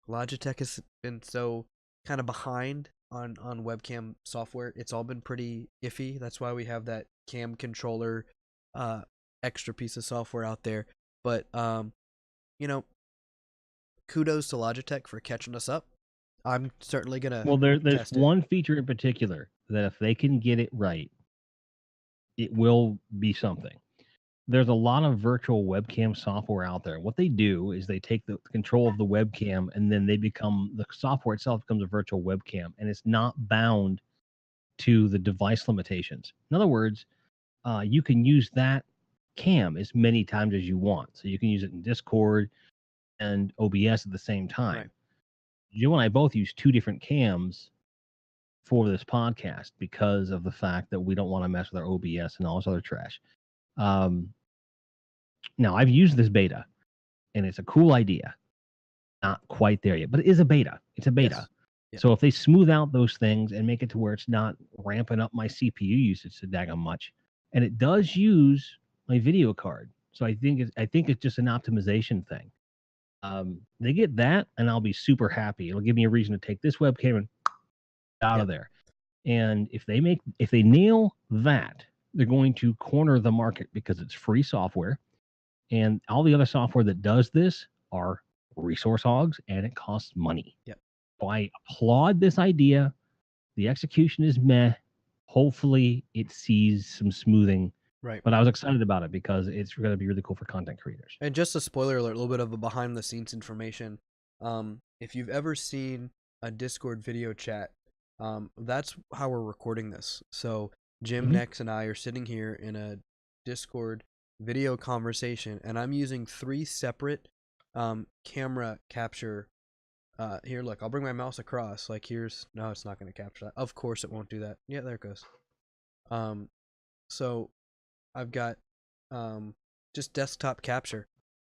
Logitech has been so kind of behind on webcam software. It's all been pretty iffy. That's why we have that cam controller extra piece of software out there. But kudos to Logitech for catching us up. I'm certainly gonna there's one feature in particular that if they can get it right, it will be something. There's a lot of virtual webcam software out there. What they do is they take the control of the webcam and then the software itself becomes a virtual webcam, and it's not bound to the device limitations. In other words, you can use that cam as many times as you want. So you can use it in Discord and OBS at the same time. Right. Joe and I both use two different cams for this podcast because of the fact that we don't want to mess with our OBS and all this other trash. Now, I've used this beta, and it's a cool idea. Not quite there yet, but it is a beta. It's a beta. Yes. Yep. So if they smooth out those things and make it to where it's not ramping up my CPU usage so daggone much, and it does use my video card, so I think it's just an optimization thing. They get that, and I'll be super happy. It'll give me a reason to take this webcam and out of there. And if they nail that, they're going to corner the market because it's free software, and all the other software that does this are resource hogs, and it costs money. Yep. So I applaud this idea. The execution is meh. Hopefully, it sees some smoothing. Right. But I was excited about it because it's going to be really cool for content creators. And just a spoiler alert, a little bit of a behind-the-scenes information. If you've ever seen a Discord video chat, that's how we're recording this. So Jim, Nex, and I are sitting here in a Discord video conversation, and I'm using 3 separate camera capture. Here, look, I'll bring my mouse across. Like, no, it's not going to capture that. Of course it won't do that. Yeah, there it goes. So I've got just desktop capture,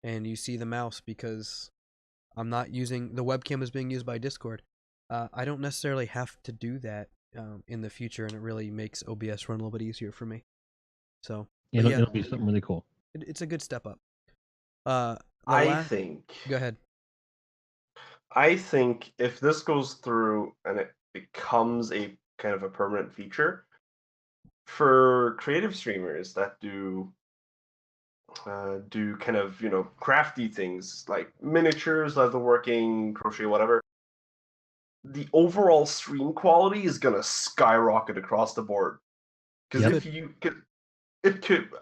and you see the mouse because I'm not using the webcam is being used by Discord. I don't necessarily have to do that in the future, and it really makes OBS run a little bit easier for me. So It'll be something really cool. it's a good step up. Go I think if this goes through and it becomes a kind of a permanent feature for creative streamers that do kind of, you know, crafty things like miniatures, leatherworking, crochet, whatever, the overall stream quality is gonna skyrocket across the board. Because Yep. if you could,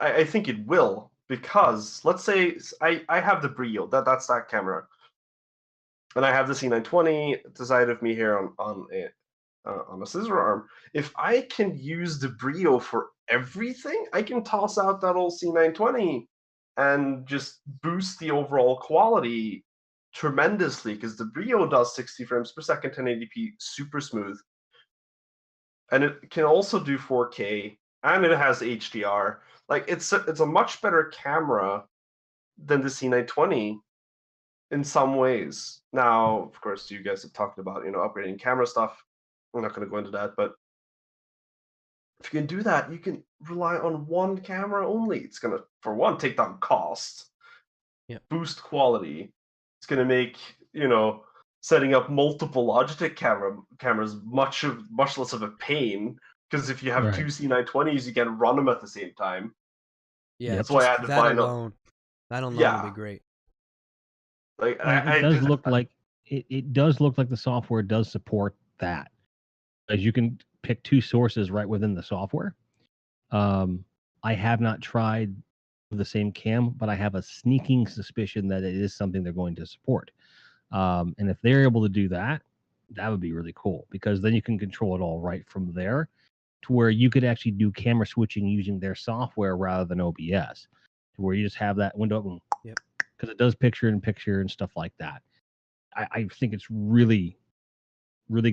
I think it will. Because let's say I have the Brio, that's that camera, and I have the C920 to the side of me here on a scissor arm. If I can use the Brio for everything, I can toss out that old C920 and just boost the overall quality tremendously, because the Brio does 60 frames per second, 1080p, super smooth, and it can also do 4K, and it has HDR. Like it's a much better camera than the C920 in some ways. Now, of course, you guys have talked about, you know, upgrading camera stuff. I'm not going to go into that, but if you can do that, you can rely on one camera only. It's going to, for one, take down cost, boost quality. It's going to make, you know, setting up multiple Logitech cameras much less of a pain, because if you have two C920s, you can run them at the same time. Yeah, that's why I had to that buy alone. That alone will be great. Like it does look like it does look like the software does support that, as you can pick two sources right within the software. I have not tried the same cam, but I have a sneaking suspicion that it is something they're going to support. And if they're able to do that, that would be really cool, because then you can control it all right from there, to where you could actually do camera switching using their software rather than OBS, to where you just have that window open. Yep. Because it does picture in picture and stuff like that. I think it's really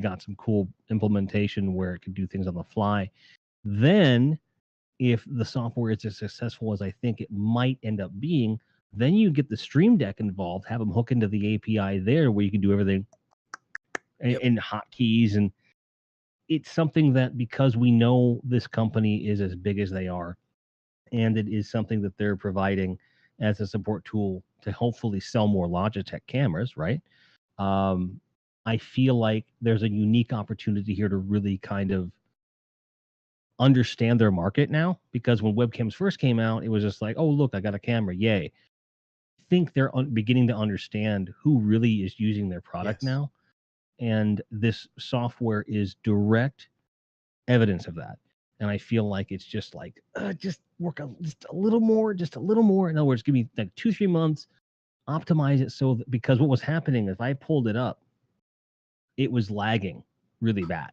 got some cool implementation where it can do things on the fly. Then, if the software is as successful as I think it might end up being, then you get the Stream Deck involved, have them hook into the API there, where you can do everything in hotkeys. And it's something that, because we know this company is as big as they are, and it is something that they're providing as a support tool to hopefully sell more Logitech cameras, right? I feel like there's a unique opportunity here to really kind of understand their market now, because when webcams first came out, it was just like, oh, look, I got a camera, yay. I think they're beginning to understand who really is using their product now, and this software is direct evidence of that. And I feel like it's just like, just work on just a little more. In other words, give me like 2-3 months, optimize it so that, because what was happening, if I pulled it up, it was lagging really bad,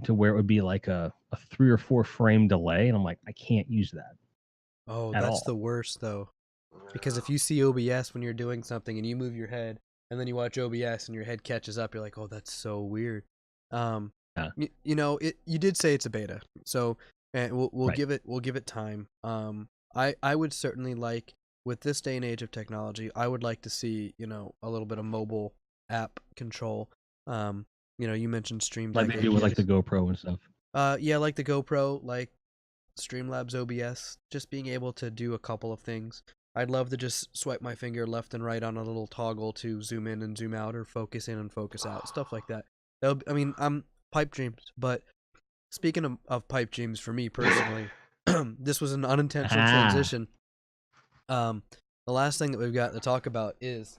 to where it would be like a 3 or 4 frame delay. And I'm like, I can't use that. Oh, that's the worst, though. Because if you see OBS when you're doing something and you move your head, and then you watch OBS and your head catches up, you're like, oh, that's so weird. You know, you did say it's a beta, so we'll give it time. I would certainly like, with this day and age of technology, I would like to see, you know, a little bit of mobile app control. You know, you mentioned Stream Deck, like they do with like the GoPro and stuff. Yeah, like the GoPro, like Streamlabs OBS, just being able to do a couple of things. I'd love to just swipe my finger left and right on a little toggle to zoom in and zoom out, or focus in and focus out, stuff like that. I mean, I'm pipe dreams, but speaking of pipe dreams, for me personally, this was an unintentional transition. The last thing that we've got to talk about is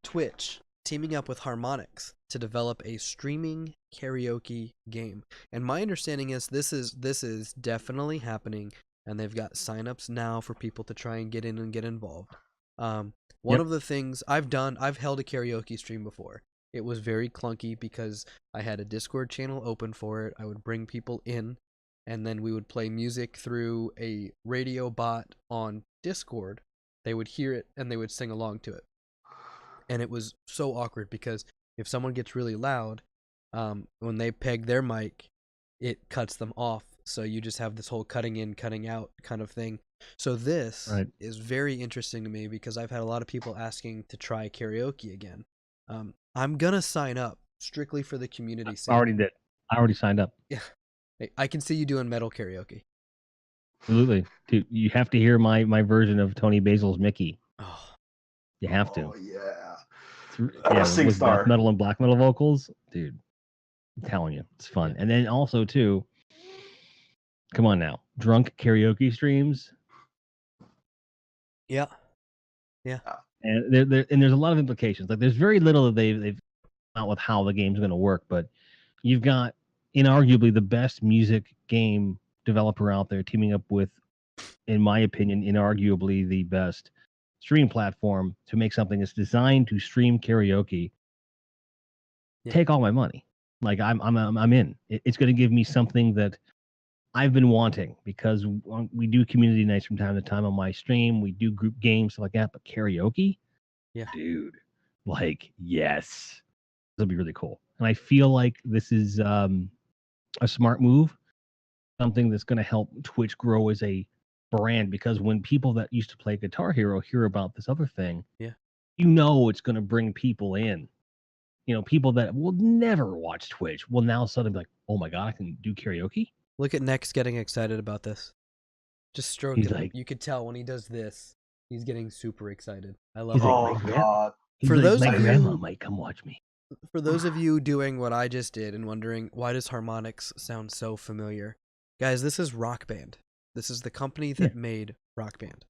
Twitch teaming up with Harmonix to develop a streaming karaoke game. And my understanding is this is definitely happening, and they've got signups now for people to try and get in and get involved. One of the things I've held a karaoke stream before. It was very clunky because I had a Discord channel open for it. I would bring people in, and then we would play music through a radio bot on Discord. They would hear it and they would sing along to it. And it was so awkward because if someone gets really loud, when they peg their mic, it cuts them off. So you just have this whole cutting in, cutting out kind of thing. So this is very interesting to me, because I've had a lot of people asking to try karaoke again. I'm going to sign up strictly for the community sake. Already did. I already signed up. Yeah, I can see you doing metal karaoke. Absolutely. Dude, you have to hear my version of Tony Basil's Mickey. Oh, You have to. Oh yeah. Yeah, with SingStar. death metal and black metal vocals, dude. I'm telling you, it's fun. Yeah. And then also too, come on now, drunk karaoke streams. yeah, yeah, And there's a lot of implications. Like there's very little that they've come out with how the game's going to work, but you've got inarguably the best music game developer out there teaming up with, in my opinion, inarguably the best stream platform to make something that's designed to stream karaoke. Yeah. Take all my money. Like I'm in. It's going to give me something that I've been wanting, because we do community nights from time to time on my stream. We do group games, stuff like that. But karaoke, yeah. dude, like, yes, this will be really cool. And I feel like this is a smart move, something that's going to help Twitch grow as a brand. Because when people that used to play Guitar Hero hear about this other thing, Yeah. you know it's going to bring people in. You know, people that will never watch Twitch will now suddenly be like, oh my God, I can do karaoke? Look at Nex getting excited about this. Just stroke He's him. like- You could tell when he does this, he's getting super excited. I love He's it. like, Oh my grand- god. He's For like, those my of grandma you- might come watch me. For those of you doing what I just did and wondering, why does Harmonix sound so familiar? Guys, this is Rock Band. This is the company that made Rock Band.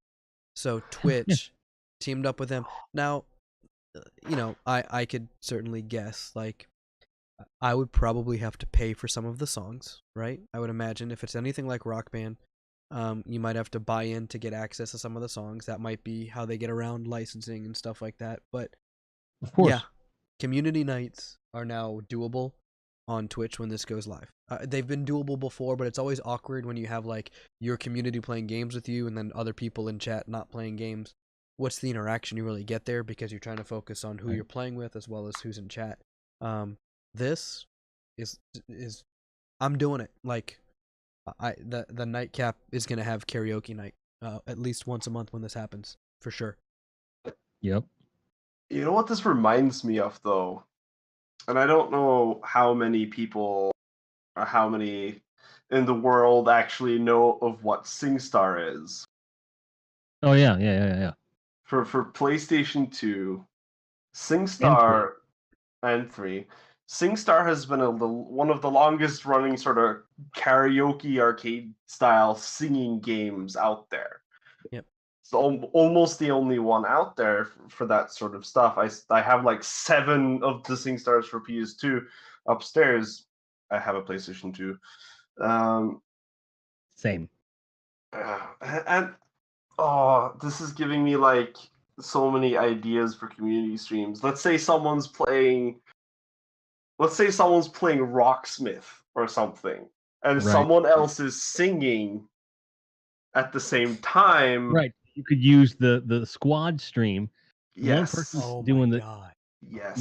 So Twitch teamed up with them. Now, you know, I could certainly guess, like, I would probably have to pay for some of the songs, right? I would imagine if it's anything like Rock Band, you might have to buy in to get access to some of the songs. That might be how they get around licensing and stuff like that. But Of course. yeah, community nights are now doable on Twitch when this goes live. They've been doable before, but it's always awkward when you have like your community playing games with you and then other people in chat not playing games. What's the interaction you really get there, because you're trying to focus on who Right. you're playing with as well as who's in chat. This is I'm doing it. Like, the nightcap is gonna have karaoke night at least once a month when this happens for sure. Yep. You know what this reminds me of, though? And I don't know how many people or how many in the world actually know of what SingStar is. Oh yeah. For PlayStation 2, SingStar and 3, SingStar has been one of the longest running sort of karaoke arcade style singing games out there. Yep. It's almost the only one out there for that sort of stuff. I have like 7 of the SingStars for PS2 upstairs. I have a PlayStation 2. Same. And oh, this is giving me like so many ideas for community streams. Let's say someone's playing Rocksmith or something, and Right. someone else is singing at the same time. Right. You could use the squad stream. Yes. One person's Oh doing my the god. Yes.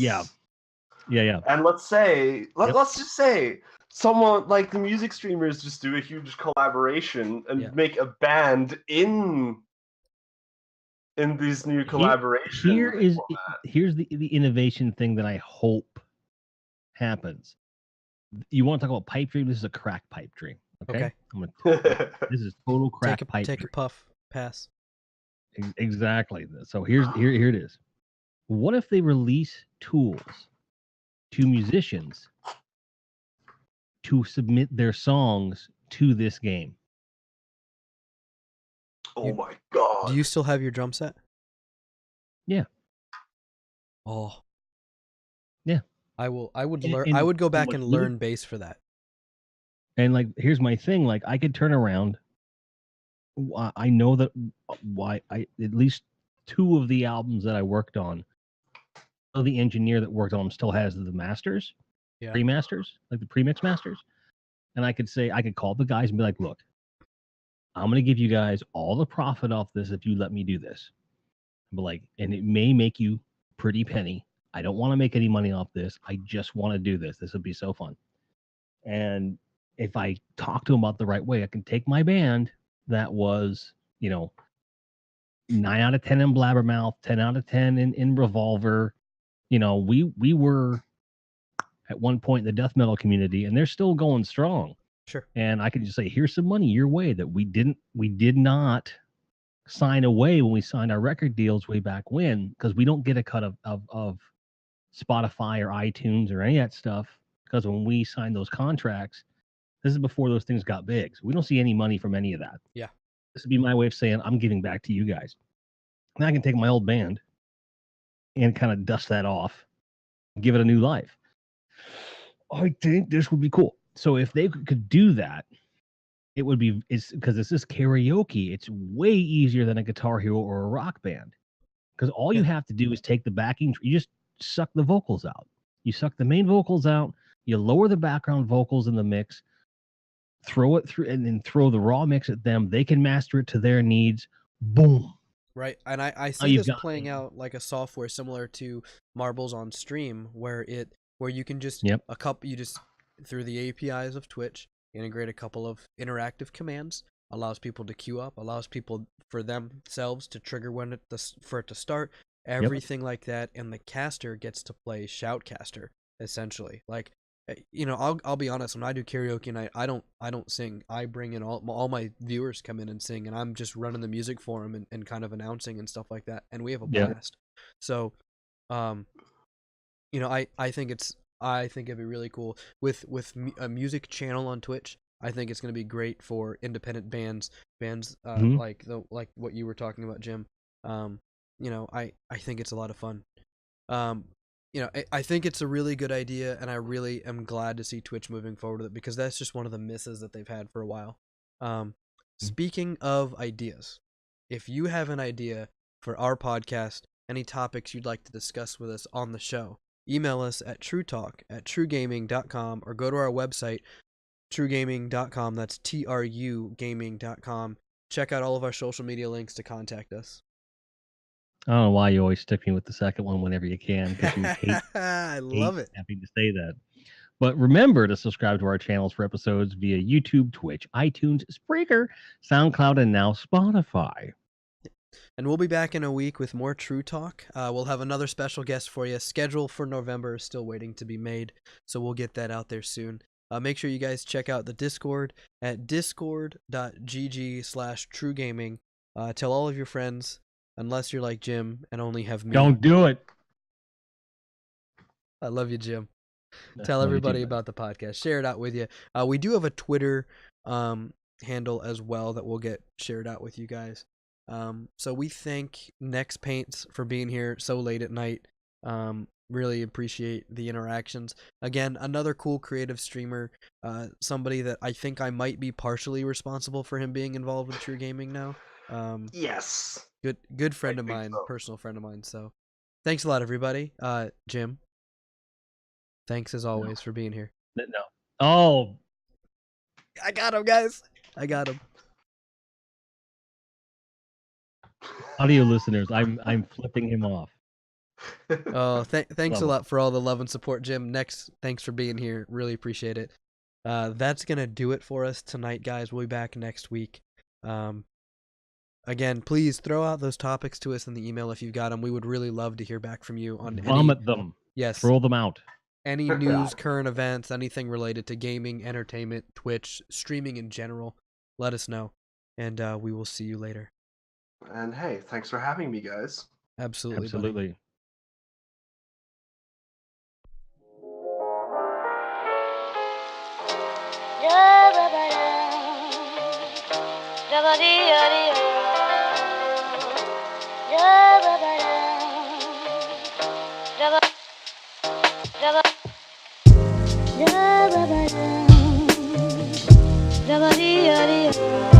yeah. And let's say, Yep. let's just say someone like the music streamers just do a huge collaboration and Yeah. make a band in these new collaborations. Here's the innovation thing that I hope happens. You want to talk about pipe dream? This is a crack pipe dream. Okay. This is total crack pipe Take dream. a puff. Pass. Exactly. So here it is. What if they release tools to musicians to submit their songs to this game? Oh my god. Do you still have your drum set? Yeah. Oh. Yeah. I would And- learn. and I would go back what's and really- learn bass for that. And like, here's my thing. Like, I could turn around. I know that at least 2 of the albums that I worked on, the engineer that worked on them still has the masters, Yeah. pre-masters, like the premix masters. And I could call the guys and be like, look, I'm going to give you guys all the profit off this if you let me do this. But like, and it may make you pretty penny. I don't want to make any money off this. I just want to do this. This would be so fun. And if I talk to them about the right way, I can take my band that was, 9 out of 10 in Blabbermouth, 10 out of 10 in Revolver. We were at one point in the death metal community, and they're still going strong. Sure. And I can just say, here's some money your way that we did not sign away when we signed our record deals way back when, because we don't get a cut of Spotify or iTunes or any of that stuff. Because when we signed those contracts, this is before those things got big. So we don't see any money from any of that. Yeah. This would be my way of saying I'm giving back to you guys. And I can take my old band and kind of dust that off, and give it a new life. I think this would be cool. So if they could do that, it would be, it's because this is karaoke. It's way easier than a Guitar Hero or a Rock Band, because all you have to do is take the backing. You just suck the vocals out. You suck the main vocals out. You lower the background vocals in the mix, throw it through, and then throw the raw mix at them. They can master it to their needs. Boom. Right. And I see you've this got playing it. out like a software similar to Marbles on Stream, where you can just Yep. you just through the APIs of Twitch integrate a couple of interactive commands, allows people to queue up, allows people for themselves to trigger when for it to start, everything like that, and the caster gets to play shoutcaster essentially. Like, you know, I'll be honest, when I do karaoke and I don't sing. I bring in all my viewers come in and sing, and I'm just running the music for them and kind of announcing and stuff like that, and we have a blast. So, you know, I think it'd be really cool with a music channel on Twitch. I think it's going to be great for independent bands like what you were talking about, Jim. You know, I think it's a lot of fun. You know, I think it's a really good idea, and I really am glad to see Twitch moving forward with it, because that's just one of the misses that they've had for a while. Speaking of ideas, if you have an idea for our podcast, any topics you'd like to discuss with us on the show, email us at TRUtalk@TRUgaming.com, or go to our website, TRUgaming.com. That's TRUgaming.com. Check out all of our social media links to contact us. I don't know why you always stick me with the second one whenever you can, because you hate, I love it. Happy to say that. But remember to subscribe to our channels for episodes via YouTube, Twitch, iTunes, Spreaker, SoundCloud, and now Spotify. And we'll be back in a week with more TRUtalk. We'll have another special guest for you. Schedule for November is still waiting to be made, so we'll get that out there soon. Make sure you guys check out the Discord at discord.gg/TRUgaming. Tell all of your friends, unless you're like Jim and only have me. Don't do it. I love you, Jim. Tell everybody about the podcast. Share it out with you. We do have a Twitter handle as well that will get shared out with you guys. So we thank NexPaints for being here so late at night. Really appreciate the interactions. Again, another cool creative streamer, somebody that I think I might be partially responsible for him being involved with TRUgaming now. Yes. Good friend of mine, personal friend of mine. So thanks a lot, everybody. Jim, thanks as always for being here. No. Oh, I got him, guys. I got him. Audio listeners, I'm flipping him off. Oh, thanks a lot for all the love and support, Jim. Thanks for being here. Really appreciate it. That's gonna do it for us tonight, guys. We'll be back next week. Again, please throw out those topics to us in the email if you've got them. We would really love to hear back from you on Vomit them. Yes. Throw them out. Any news, current events, anything related to gaming, entertainment, Twitch, streaming in general. Let us know, and we will see you later. And hey, thanks for having me, guys. Absolutely. Absolutely. Buddy.